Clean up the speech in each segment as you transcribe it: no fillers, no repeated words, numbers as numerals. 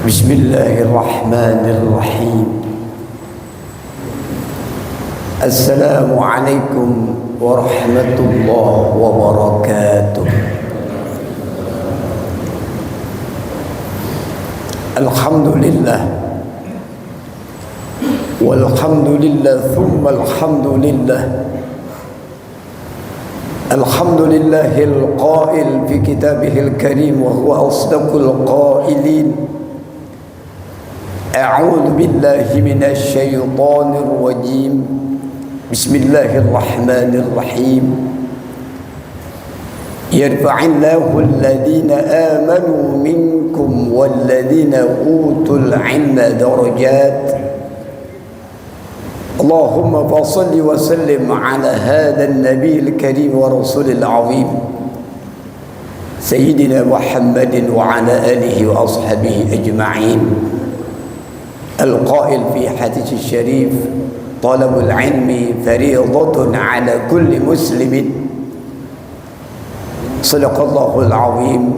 Bismillahirrahmanirrahim. Assalamualaikum warahmatullahi wabarakatuh. Alhamdulillah walhamdulillah thumma alhamdulillah. Alhamdulillahil qail fi kitabihil karim wa huwa asdaqul qailin. A'udzu billahi minasy syaithanir rajim. Bismillahirrahmanirrahim. Yarfa'illahu alladhina amanu minkum walladhina utul 'ilma darajat. Allahumma fassalli wa sallim ala hadha an-nabiyil karim wa rasulil 'azim Sayyidina Muhammadin wa ala alihi wa ashabihi ajma'in. Al-qail fi hadits syarif, talabul ilmi fariidatun ala kulli muslimin. Sadaqallahul azim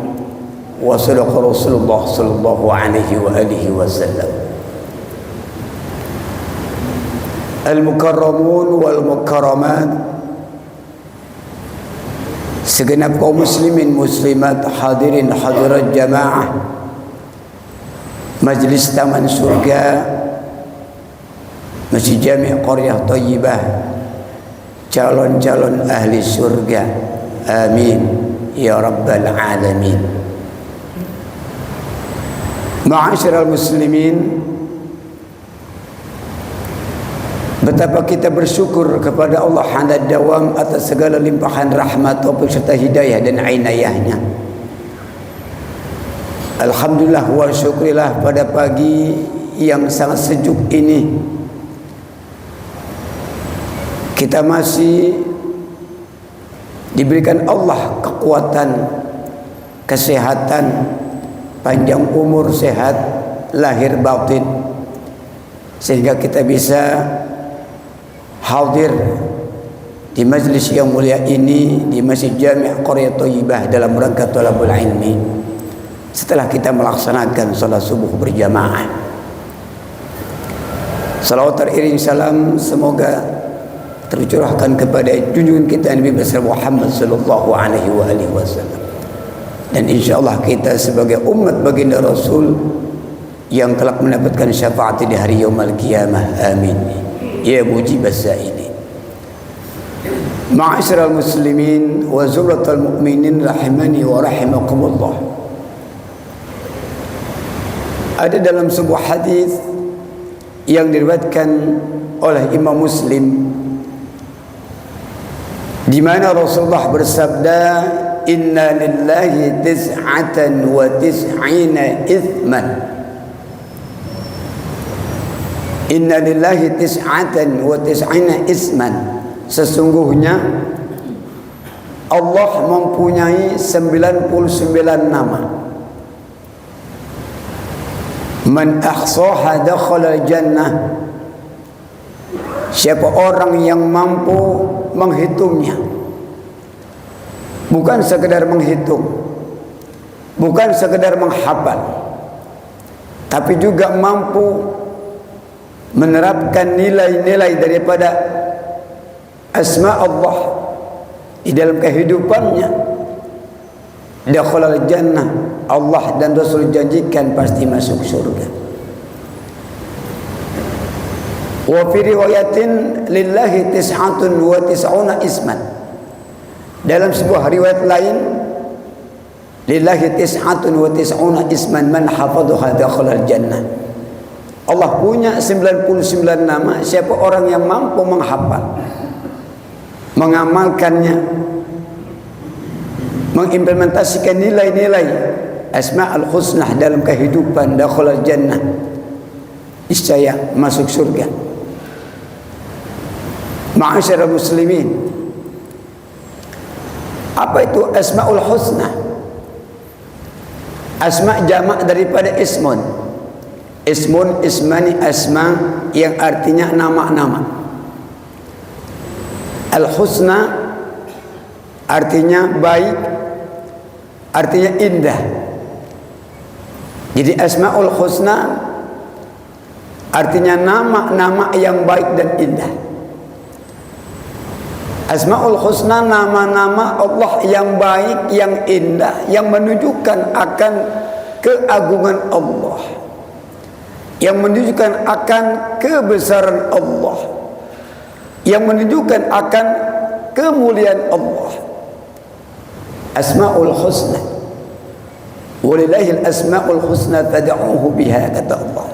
wa sadaqa Rasulullah sallallahu alaihi wa alihi wasallam. Al-mukarramun wal mukarramat, segenap kaum muslimin muslimat, hadirin hadirat jamaah Majlis Taman Surga, Masjid Jami' Qaryah Thayyibah, calon-calon ahli surga, amin ya rabbal alamin. Ma'asyiral muslimin, betapa kita bersyukur kepada Allah hamdan dawam atas segala limpahan rahmat, taufik serta hidayah dan inayahnya. Alhamdulillah wa syukrillah, pada pagi yang sangat sejuk ini kita masih diberikan Allah kekuatan, kesehatan, panjang umur, sehat lahir batin, sehingga kita bisa hadir di majlis yang mulia ini di Masjid Jami' Qaryah Thayyibah dalam rangka thalabul ilmi. Setelah kita melaksanakan salat subuh berjamaah, salawat teriring salam semoga tercurahkan kepada junjungan kita Nabi besar Muhammad sallallahu alaihi wasallam. Dan insyaallah kita sebagai umat baginda Rasul yang kelak mendapatkan syafaat di hari yaumul qiyamah, amin ya mujibas sa'ilin. Ma'asyiral muslimin wa zumratal mu'minin rahimani wa rahimakumullah. Ada dalam sebuah hadis yang diriwayatkan oleh Imam Muslim, di mana Rasulullah bersabda, inna lillahi tis'atan wa tis'ina ithman. Inna lillahi tis'atan wa tis'ina isman. Sesungguhnya Allah mempunyai 99 nama. Man ahsaha dakhala jannah. Siapa orang yang mampu menghitungnya, bukan sekedar menghitung, bukan sekedar menghafal, tapi juga mampu menerapkan nilai-nilai daripada asma Allah di dalam kehidupannya, dakhala jannah, Allah dan Rasul janjikan pasti masuk surga. Wa fi riwayatin lillahi tis'atun wa tis'una isman. Dalam sebuah riwayat lain, lillahi tis'atun wa tis'una isman man hafadhaha dakhala jannah. Allah punya 99 nama, siapa orang yang mampu menghafal, mengamalkannya, mengimplementasikan nilai-nilai Asma'ul Husna dalam kehidupan, dakhala jannah, niscaya masuk surga. Ma'asyiral muslimin, apa itu Asma'ul Husna? Asma' jamak daripada ismun. Ismun, ismani, asma yang artinya nama-nama. Al-Husna artinya baik, artinya indah. Jadi Asmaul Husna artinya nama-nama yang baik dan indah. Asmaul Husna nama-nama Allah yang baik, yang indah, yang menunjukkan akan keagungan Allah, yang menunjukkan akan kebesaran Allah, yang menunjukkan akan kemuliaan Allah. Asmaul Husna, walillahil asmaul husna fad'uhu biha, kata Allah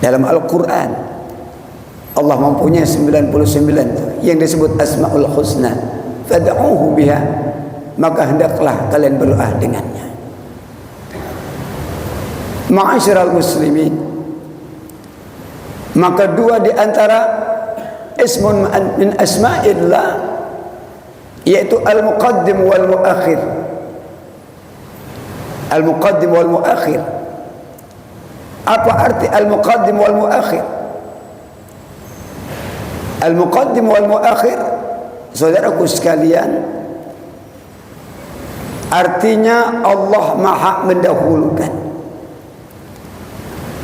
dalam Al-Quran. Allah mempunyai 99 yang disebut Asmaul Husna, fad'uhu biha, maka hendaklah kalian berdoa dengannya. Ma'asyiral muslimin, maka dua di antara ismun min asma'illah, yaitu al-muqaddim wal muakhir. Al-muqaddim wal muakhir, apa arti al-muqaddim wal muakhir? Al-muqaddim wal muakhir, saudaraku sekalian, artinya Allah maha mendahulukan.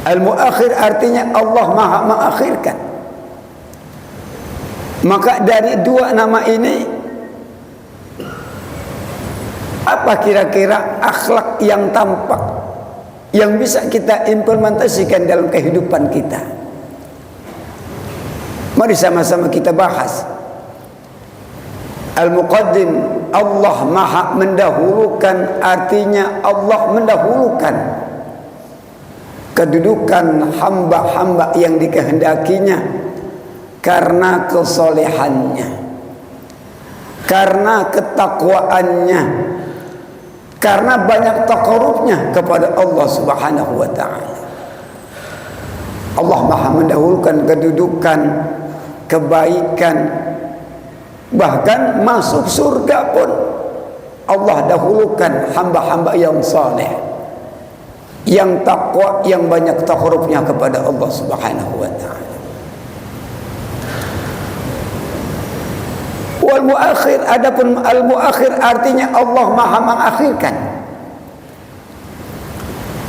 Al-muakhir artinya Allah maha mengakhirkan. Maka dari dua nama ini, apa kira-kira akhlak yang tampak yang bisa kita implementasikan dalam kehidupan kita? Mari sama-sama kita bahas. Al-muqaddim, Allah maha mendahulukan, artinya Allah mendahulukan kedudukan hamba-hamba yang dikehendakinya karena kesolehannya, karena ketakwaannya, karena banyak taqarrubnya kepada Allah Subhanahu wa ta'ala. Allah maha mendahulukan kedudukan, kebaikan, bahkan masuk surga pun Allah dahulukan hamba-hamba yang saleh, yang takwa, yang banyak taqarrubnya kepada Allah Subhanahu wa ta'ala. Wal muakhir, adapun al muakhir artinya Allah maha mengakhirkan,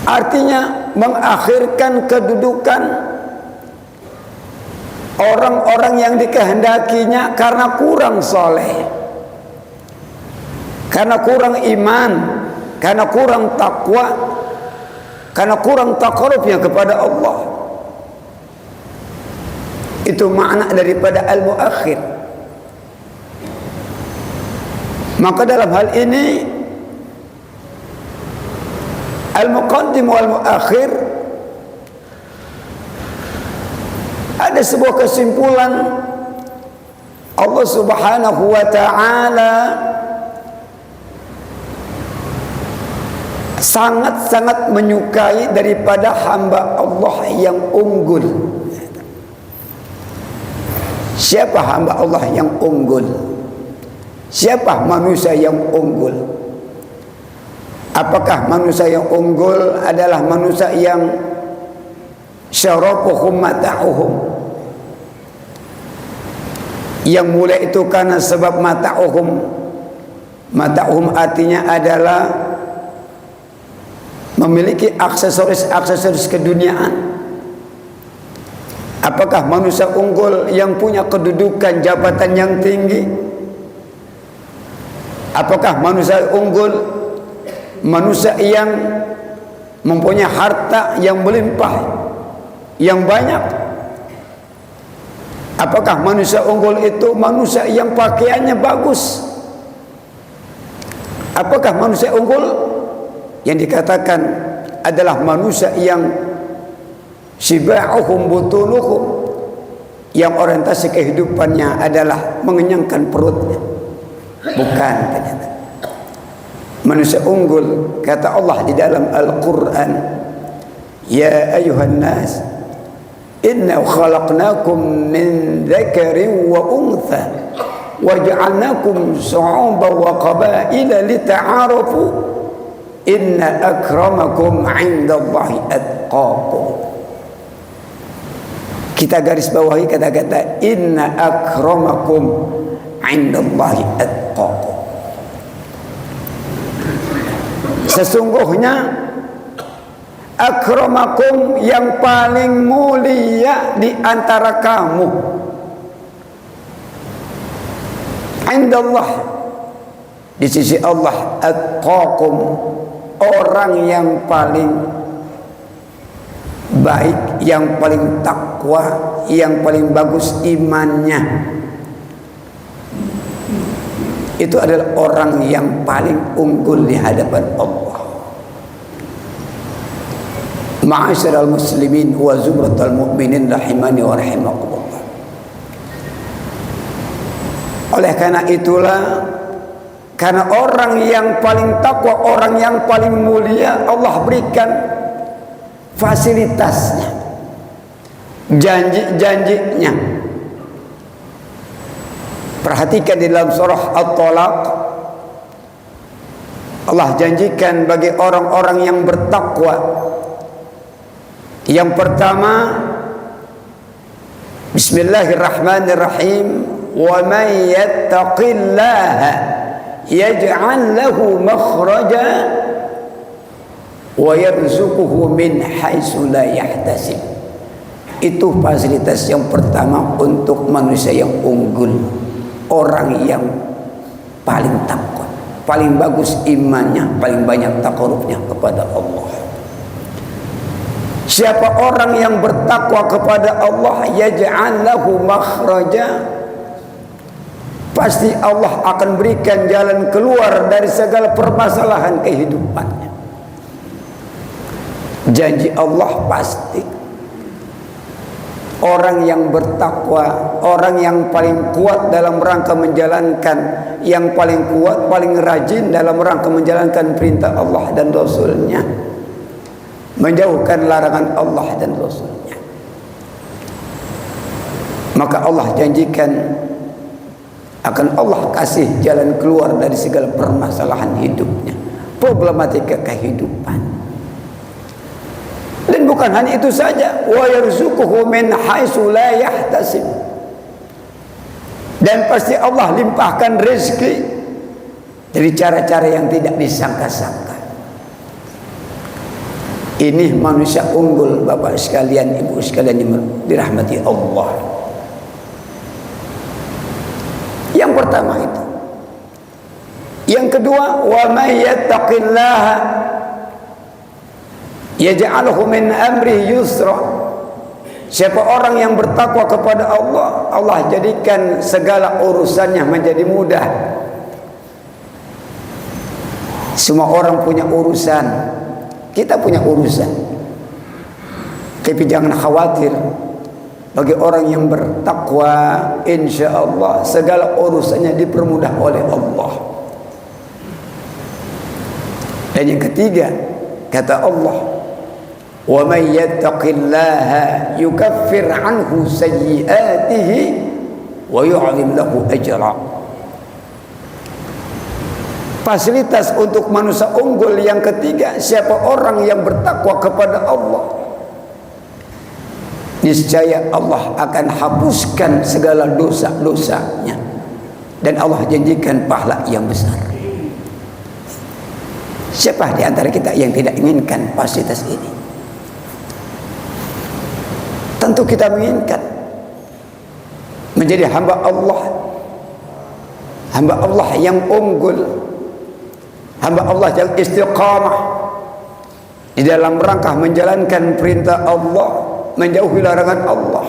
artinya mengakhirkan kedudukan orang-orang yang dikehendakinya karena kurang soleh, karena kurang iman, karena kurang takwa, karena kurang taqarrubnya kepada Allah. Itu makna daripada al-muakhir. Maka dalam hal ini al-muqaddim wal muakhir, ada sebuah kesimpulan. Allah Subhanahu wa ta'ala sangat-sangat menyukai daripada hamba Allah yang unggul. Siapa hamba Allah yang unggul? Siapa manusia yang unggul? Apakah manusia yang unggul adalah manusia yang syarafuhum mata'uhum, yang mulia itu karena sebab mata'uhum? Mata'uhum artinya adalah memiliki aksesoris keduniaan. Apakah manusia unggul yang punya kedudukan jabatan yang tinggi? Apakah manusia unggul manusia yang mempunyai harta yang melimpah, yang banyak? Apakah manusia unggul itu manusia yang pakaiannya bagus? Apakah manusia unggul yang dikatakan adalah manusia yang shiba'uhum butunuhum, yang orientasi kehidupannya adalah mengenyangkan perutnya? Bukan, ternyata. Manusia unggul, kata Allah di dalam Al-Quran, ya ayuhan nas, inna khalaqnakum min dzakarin wa untha wa ja'alnakum syu'uban wa qabaila lita'arafu inna akramakum 'indallahi atqakum. Kita garis bawahi kata-kata inna akramakum 'indallahi atqakum. Sesungguhnya akramakum, yang paling mulia di antara kamu, indallah, di sisi Allah, atqakum, orang yang paling baik, yang paling takwa, yang paling bagus imannya. Itu adalah orang yang paling unggul di hadapan Allah. Ma'asyiral muslimin wa zumratal mu'minin rahimani wa rahimakumullah. Oleh karena itulah, karena orang yang paling takwa, orang yang paling mulia, Allah berikan fasilitasnya, janji-janjinya. Perhatikan di dalam surah At-Talaq, Allah janjikan bagi orang-orang yang bertakwa, yang pertama, bismillahirrahmanirrahim, wa man yattaqillaha yaj'al lahu makhraja wa yarzuquhu min haitsu la yahtasib. Itu fasilitas yang pertama untuk manusia yang unggul, orang yang paling takwa, paling bagus imannya, paling banyak takarubnya kepada Allah. Siapa orang yang bertakwa kepada Allah, yaj'al lahu makhraja, pasti Allah akan berikan jalan keluar dari segala permasalahan kehidupannya. Janji Allah pasti. Orang yang bertakwa, orang yang paling kuat dalam rangka menjalankan, yang paling kuat, paling rajin dalam rangka menjalankan perintah Allah dan Rasulnya, menjauhkan larangan Allah dan Rasulnya, maka Allah janjikan akan Allah kasih jalan keluar dari segala permasalahan hidupnya, problematika kehidupan. Dan bukan hanya itu saja, wa yarzuquhu min haitsu la yahtasib, dan pasti Allah limpahkan rezeki dari cara-cara yang tidak disangka-sangka. Ini manusia unggul, Bapak sekalian, Ibu sekalian yang dirahmati Allah. Yang pertama itu. Yang kedua, wa may yattaqillaha yaj'alhu min amri yusra. Siapa orang yang bertakwa kepada Allah, Allah jadikan segala urusannya menjadi mudah. Semua orang punya urusan, kita punya urusan, tapi jangan khawatir. Bagi orang yang bertakwa, insya Allah segala urusannya dipermudah oleh Allah. Dan yang ketiga, kata Allah, wa may yattaqillaha yukaffir anhu sayyi'atihi wa yu'zim lahu ajra. Fasilitas untuk manusia unggul yang ketiga, siapa orang yang bertakwa kepada Allah, niscaya Allah akan hapuskan segala dosa-dosanya, dan Allah janjikan pahala yang besar. Siapa di antara kita yang tidak inginkan fasilitas ini? Tentu kita menginginkan menjadi hamba Allah yang unggul, hamba Allah yang istiqamah di dalam rangka menjalankan perintah Allah, menjauhi larangan Allah.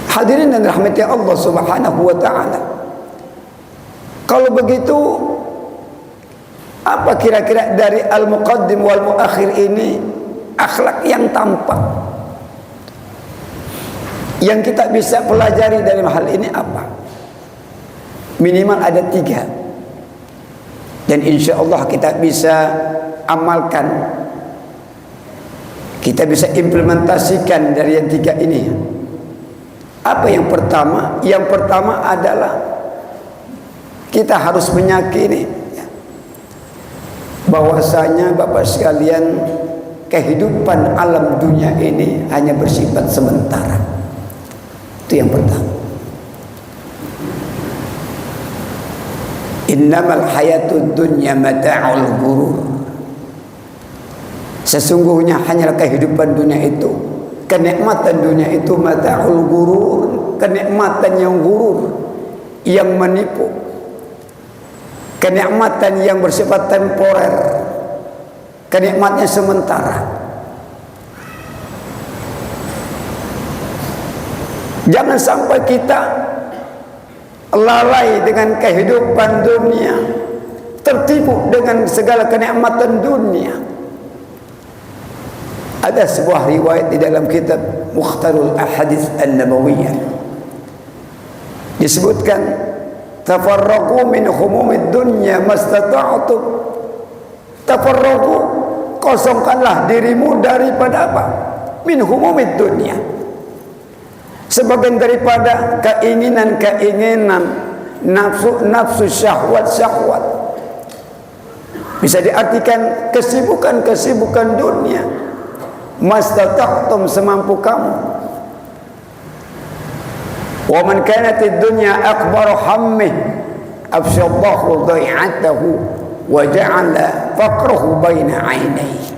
Hadirin dan rahmati Allah Subhanahu wa ta'ala, kalau begitu, apa kira-kira dari al-muqaddim wal muakhir ini akhlak yang tampak yang kita bisa pelajari dari hal ini apa? Minimal ada 3, dan insya Allah kita bisa amalkan, kita bisa implementasikan dari yang 3 ini. Apa yang pertama? Yang pertama adalah kita harus meyakini bahwasanya Bapak sekalian, kehidupan alam dunia ini hanya bersifat sementara. Itu yang pertama. Innamal hayatud dunya mata'ul ghurur. Sesungguhnya hanyalah kehidupan dunia itu, kenikmatan dunia itu mata'ul gurur, kenikmatan yang gurur, yang menipu, kenikmatan yang bersifat temporer, kenikmatan sementara. Jangan sampai kita lalai dengan kehidupan dunia, tertipu dengan segala kenikmatan dunia. Ada sebuah riwayat di dalam kitab Mukhtarul Ahadits An-Nabawiyah, disebutkan tafarraqu min humumid dunya mastata'tum. Tafarraqu, kosongkanlah dirimu daripada apa? Min humumid dunya, sebagian daripada keinginan-keinginan, nafsu syahwat-syahwat. Bisa diartikan kesibukan-kesibukan dunia. Mastata'tum, semampu kamu. Wa man kanatid dunya akbaru hammih afsyallahu dhai'atahu wa ja'ala faqrahu baina 'ainayhi.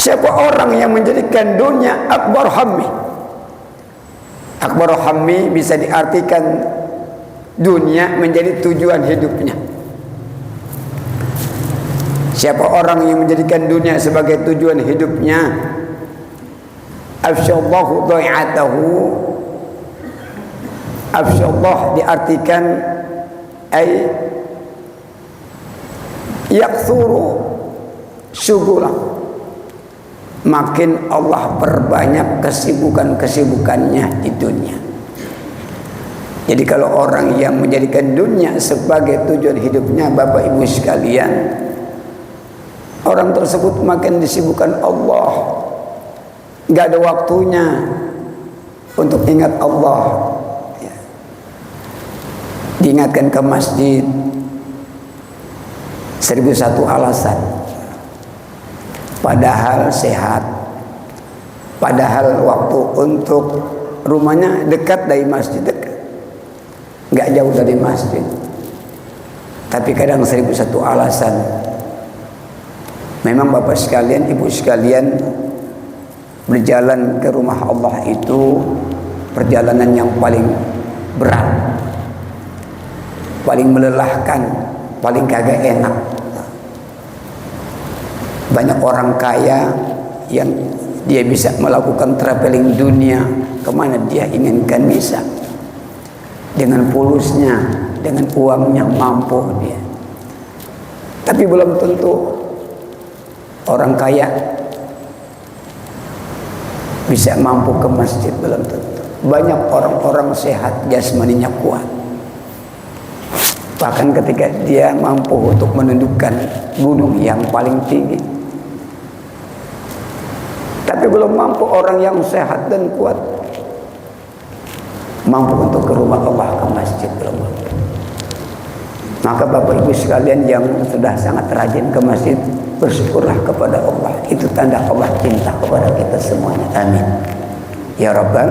Siapa orang yang menjadikan dunia akbar hammi? Akbar hammi bisa diartikan dunia menjadi tujuan hidupnya. Siapa orang yang menjadikan dunia sebagai tujuan hidupnya, afsyallahu dhai'atahu. Afsyallah diartikan ay yakthuru syugulah, makin Allah perbanyak kesibukan-kesibukannya di dunia. Jadi kalau orang yang menjadikan dunia sebagai tujuan hidupnya, Bapak Ibu sekalian, orang tersebut makin disibukkan Allah, nggak ada waktunya untuk ingat Allah. Ya. Diingatkan ke masjid 1001 alasan, padahal sehat, padahal waktu untuk rumahnya dekat dari masjid, dekat, nggak jauh dari masjid, tapi kadang 1001 alasan. Memang Bapak sekalian, Ibu sekalian, berjalan ke rumah Allah itu perjalanan yang paling berat, paling melelahkan, paling kagak enak. Banyak orang kaya yang dia bisa melakukan traveling dunia kemana dia inginkan, bisa dengan pulusnya, dengan uangnya mampu dia. Tapi belum tentu orang kaya bisa mampu ke masjid, belum tentu. Banyak orang-orang sehat, jasmaninya kuat, bahkan ketika dia mampu untuk menundukkan gunung yang paling tinggi, tapi belum mampu. Orang yang sehat dan kuat mampu untuk ke rumah Allah, ke masjid, belum mampu. Maka Bapak Ibu sekalian yang sudah sangat rajin ke masjid, bersyukurlah kepada Allah. Itu tanda Allah cinta kepada kita semuanya. Amin ya Rabbal.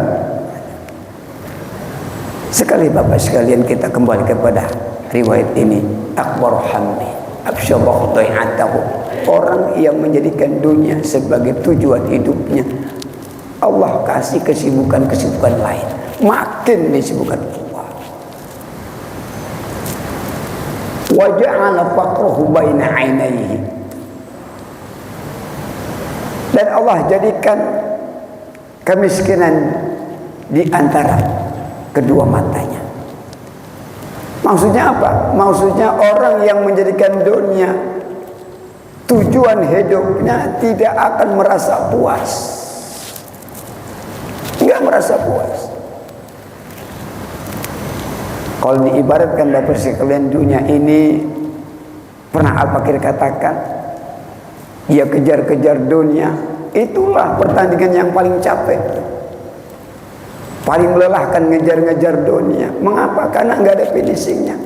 Sekali Bapak sekalian kita kembali kepada riwayat ini. Akbar hammi afsyallahu dhai'atahu. Orang yang menjadikan dunia sebagai tujuan hidupnya, Allah kasih kesibukan-kesibukan lain, makin disibukkan Allah. Wa ja'ala faqrahu baina 'ainayhi. Dan Allah jadikan kemiskinan di antara kedua matanya. Maksudnya apa? Maksudnya orang yang menjadikan dunia tujuan hidupnya tidak akan merasa puas. Enggak merasa puas. Kalau diibaratkan Bapak sekalian, dunia ini, pernah Al-Fakir katakan, dia kejar-kejar dunia, itulah pertandingan yang paling capek, paling melelahkan, ngejar-ngejar dunia. Mengapa? Karena nggak ada finishingnya,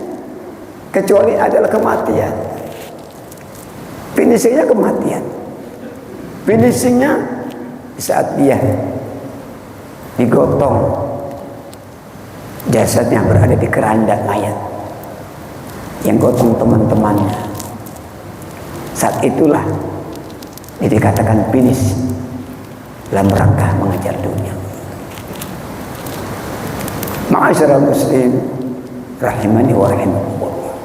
kecuali adalah kematian. Finishingnya kematian. Finishingnya saat dia digotong, jasadnya berada di keranda mayat yang gotong teman-temannya. Saat itulah dikatakan finish dalam rangka mengejar dunia. Ma'asyiral muslim rahimani wa rahimakumullah.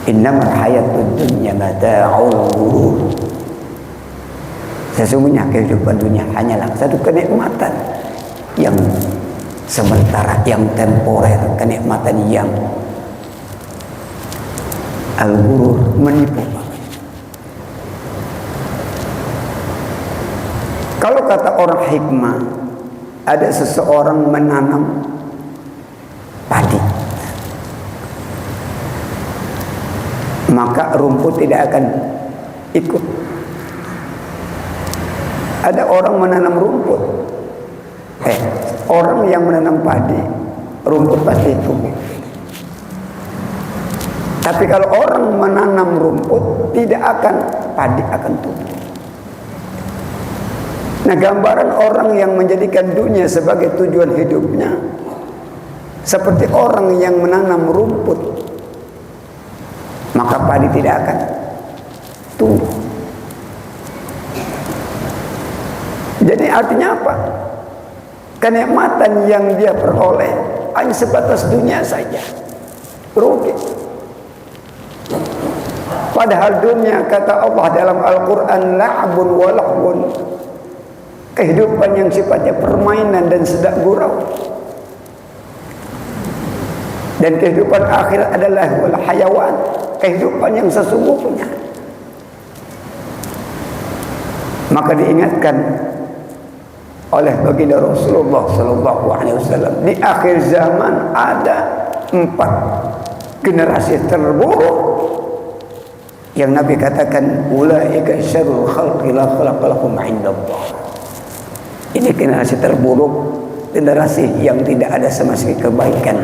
Innamal hayatud dunya mata'ul ghurur. Sesungguhnya kehidupan dunia hanyalah satu kenikmatan yang sementara, yang temporer, kenikmatan yang al-ghurur, menipu. Kalau kata orang hikmah, ada seseorang menanam padi, maka rumput tidak akan ikut. Ada orang menanam rumput, orang yang menanam padi, rumput pasti tumbuh. Tapi kalau orang menanam rumput, tidak akan, padi akan tumbuh. Nah, gambaran orang yang menjadikan dunia sebagai tujuan hidupnya seperti orang yang menanam rumput, maka padi tidak akan tumbuh. Jadi artinya apa? Kenikmatan yang dia peroleh hanya sebatas dunia saja, rugi. Padahal dunia, kata Allah dalam Al-Quran, la'bun wa lahwun, kehidupan yang sifatnya permainan dan sedap gurau. Dan kehidupan akhir adalah wal hayawan, kehidupan yang sesungguhnya. Maka diingatkan oleh baginda Rasulullah sallallahu alaihi wasallam, di akhir zaman ada 4 generasi terburuk yang Nabi katakan, ulaika syarrul khalqi la khalaqalahum 'indallah. Ini generasi terburuk, generasi yang tidak ada sama sekali kebaikan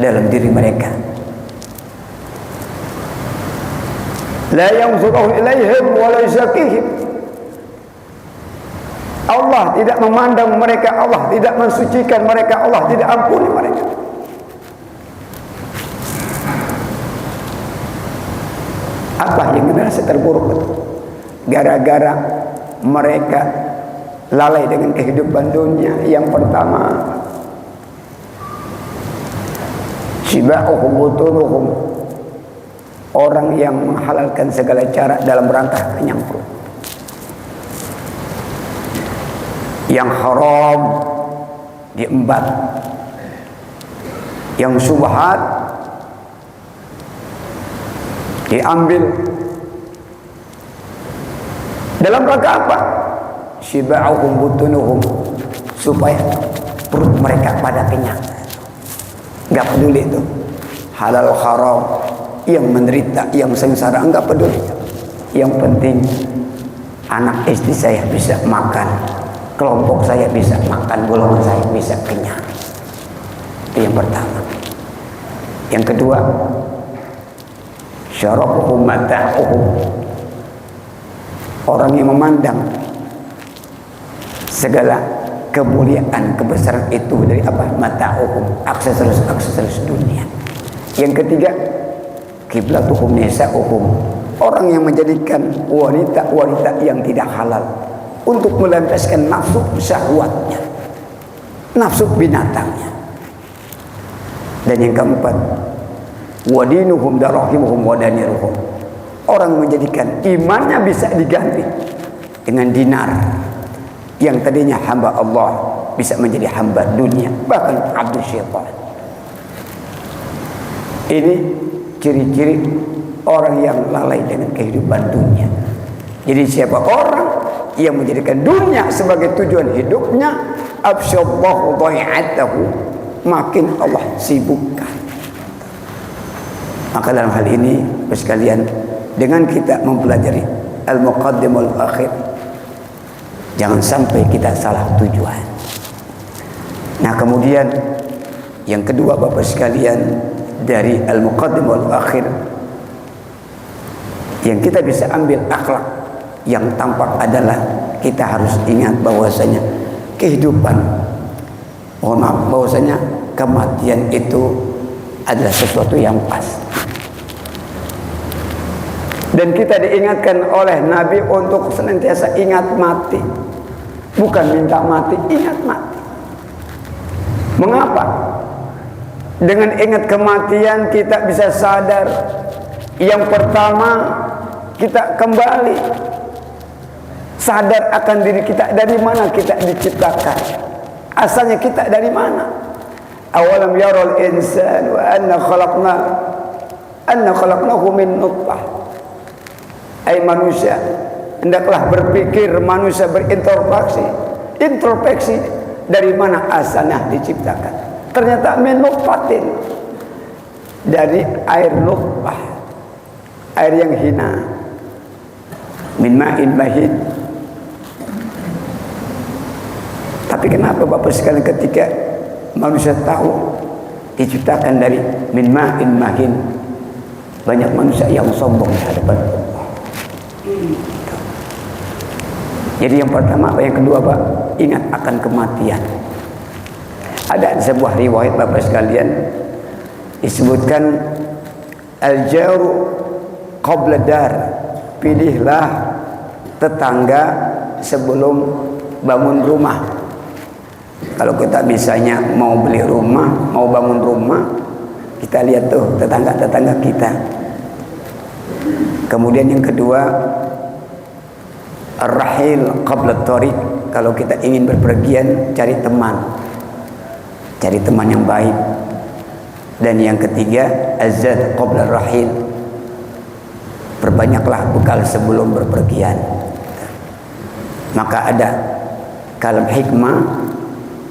dalam diri mereka. La yanzuru ilaihim wa la yuzakihim. Allah tidak memandang mereka, Allah tidak mensucikan mereka, Allah tidak ampuni mereka. Apa yang generasi terburuk itu? Gara-gara mereka lalai dengan kehidupan dunia. Yang pertama, shiba'uhum butunuhum, orang yang menghalalkan segala cara dalam rangka kenyang perut. Yang haram diembat, yang subhat diambil. Dalam rangka apa? Shiba'uhum butunuhum, supaya perut mereka pada kenyang. Enggak peduli itu halal haram, yang menderita, yang sengsara, enggak peduli. Yang penting anak istri saya bisa makan, kelompok saya bisa makan, golongan saya bisa kenyang. Itu yang pertama. Yang kedua, syarafuhum mata'uhum, orang yang memandang segala kemuliaan, kebesaran itu dari apa? Mata'uhum, aksesoris dunia. Yang ketiga, kiblatuhum nisa'uhum, orang yang menjadikan wanita-wanita yang tidak halal untuk melampiaskan nafsu syahwatnya, nafsu binatangnya. Dan yang keempat, wadinuhum darahimuhum wadaniruhum, orang menjadikan imannya bisa diganti dengan dinar, yang tadinya hamba Allah bisa menjadi hamba dunia, bahkan abdu syaitan. Ini ciri-ciri orang yang lalai dengan kehidupan dunia. Jadi siapa orang yang menjadikan dunia sebagai tujuan hidupnya, afsyallahu dhai'atahu, makin Allah sibukkan. Maka dalam hal ini sekalian, dengan kita mempelajari al-muqaddimul akhir, jangan sampai kita salah tujuan. Nah, kemudian yang kedua Bapak sekalian, dari al-muqaddimul akhir yang kita bisa ambil akhlak yang tampak adalah kita harus ingat bahwasanya kehidupan, bahwasanya kematian itu adalah sesuatu yang pas. Dan kita diingatkan oleh Nabi untuk senantiasa ingat mati. Bukan minta mati, ingat mati. Mengapa? Dengan ingat kematian kita bisa sadar. Yang pertama, kita kembali sadar akan diri kita, dari mana kita diciptakan, asalnya kita dari mana. Awalam yaral insan wa anna khalaqnahu min nutfah. Ai manusia, hendaklah berpikir, manusia introspeksi dari mana asalnya diciptakan. Ternyata min nutfatin, dari air nutfah, air yang hina, min ma'in mahin. Tapi kenapa Bapak sekalian ketika manusia tahu diciptakan dari min ma'in mahin, banyak manusia yang sombong di hadapan Allah. Jadi yang pertama, yang kedua Pak, ingat akan kematian. Ada sebuah riwayat Bapak sekalian disebutkan al-jaru qabla dar, pilihlah tetangga sebelum bangun rumah. Kalau kita misalnya mau beli rumah, mau bangun rumah, kita lihat tuh tetangga-tetangga kita. Kemudian yang kedua, ar-rahil qabla tariq, kalau kita ingin berpergian cari teman yang baik. Dan yang ketiga, azad qabla rahil, perbanyaklah bekal sebelum berpergian. Maka ada kalam hikmah,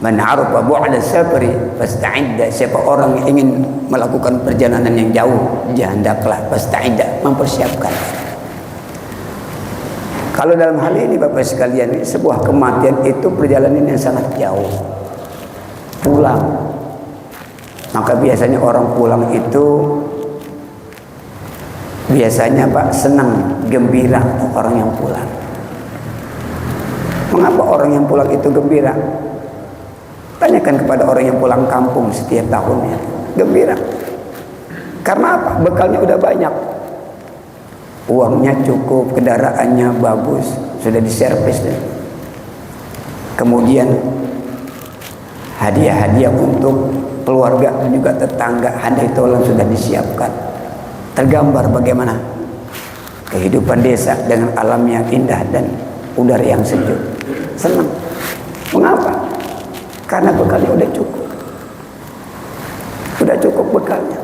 man arafa bu'da safari fasta'idda, siapa orang yang ingin melakukan perjalanan yang jauh, hendaklah fasta'idda, mempersiapkan. Kalau dalam hal ini Bapak sekalian, sebuah kematian itu perjalanan yang sangat jauh, pulang. Maka biasanya orang pulang itu biasanya Pak senang, gembira orang yang pulang. Mengapa orang yang pulang itu gembira? Tanyakan kepada orang yang pulang kampung setiap tahunnya, gembira. Karena apa? Bekalnya udah banyak, uangnya cukup, kendaraannya bagus, sudah diservis. Kemudian hadiah-hadiah untuk keluarga dan juga tetangga, hadiah tolong sudah disiapkan. Tergambar bagaimana kehidupan desa dengan alam yang indah dan udara yang sejuk. Senang. Mengapa? Karena bekalnya udah cukup. Sudah cukup bekalnya.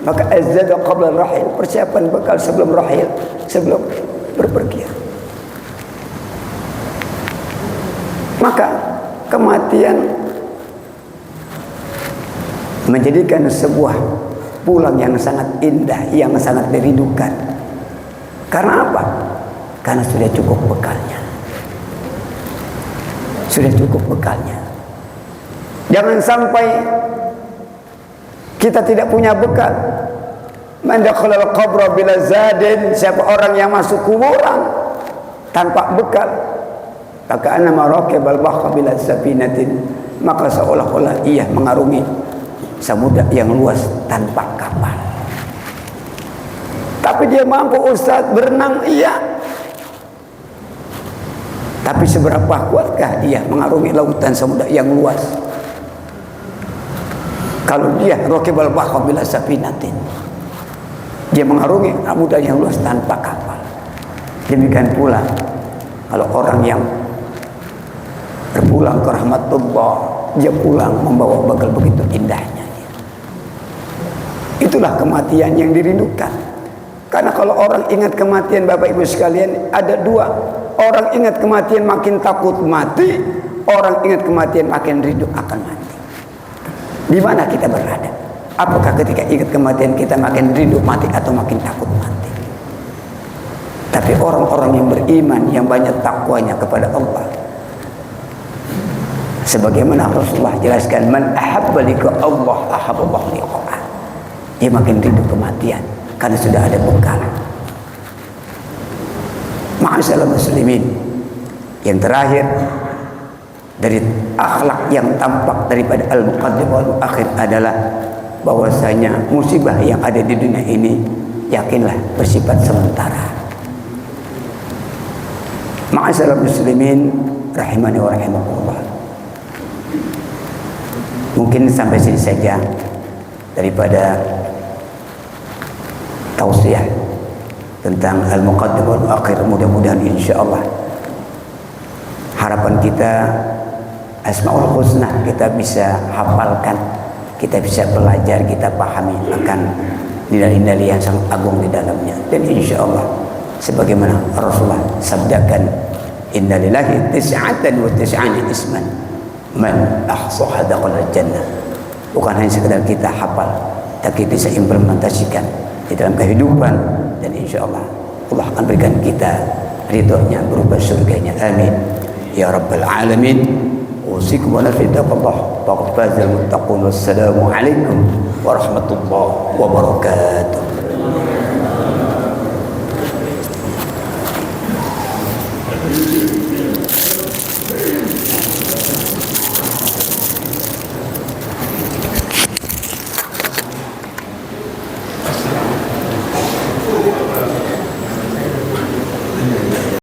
Maka azzada qabla rahil, persiapan bekal sebelum rahil, sebelum berpergian. Maka kematian menjadikan sebuah pulang yang sangat indah, yang sangat dirindukan. Karena apa? Karena sudah cukup bekalnya. Sudah cukup bekalnya. Jangan sampai kita tidak punya bekal. Man dakhalal qabra bila zadin, siapa orang yang masuk kuburan tanpa bekal, maka annama raqibal bahra bila safinatin, maka seolah-olah ia mengarungi samudra yang luas tanpa kapal. Tapi dia mampu Ustaz berenang, iya. Tapi seberapa kuatkah dia mengarungi lautan samudra yang luas? Kalau dia raqibal bahra bila safinatin, dia mengarungi samudra yang luas tanpa kapal. Demikian pula kalau orang yang berpulang ke rahmatullah, dia pulang membawa bekal begitu indahnya. Itulah kematian yang dirindukan. Karena kalau orang ingat kematian Bapak Ibu sekalian, ada dua. Orang ingat kematian makin takut mati, orang ingat kematian makin rindu akan mati. Di mana kita berada? Apakah ketika ingat kematian kita makin rindu mati atau makin takut mati? Tapi orang-orang yang beriman, yang banyak takwanya kepada Allah, sebagaimana Rasulullah jelaskan, man ahabba liqa Allah ahabballahu liqa'ah, dia makin rindu kematian karena sudah ada bekal. Ma'asyiral muslimin, yang terakhir dari akhlak yang tampak daripada al-muqaddim wal akhir adalah bahwasanya musibah yang ada di dunia ini yakinlah bersifat sementara. Ma'asyiral muslimin rahimani wa rahimakumullah. Mungkin sampai sini saja daripada tausiah tentang al-muqaddim wal akhir. Mudah-mudahan insyaallah harapan kita Asmaul Husna kita bisa hafalkan, kita bisa belajar, kita pahami akan nilai-nilai yang sangat agung di dalamnya. Dan insyaallah sebagaimana Rasulullah sabdakan, innalillahi tis'atan wa tis'ana isman man ahsaha dakhala jannah. Bukan hanya sekedar kita hafal, tapi bisa implementasikan di dalam kehidupan, dan insyaallah Allah akan berikan kita ridhonya berupa surganya. Amin ya rabbal alamin. Usikum wa nafsi taqallah faqad fazal muttaqun. Wassalamu alaikum warahmatullahi wabarakatuh.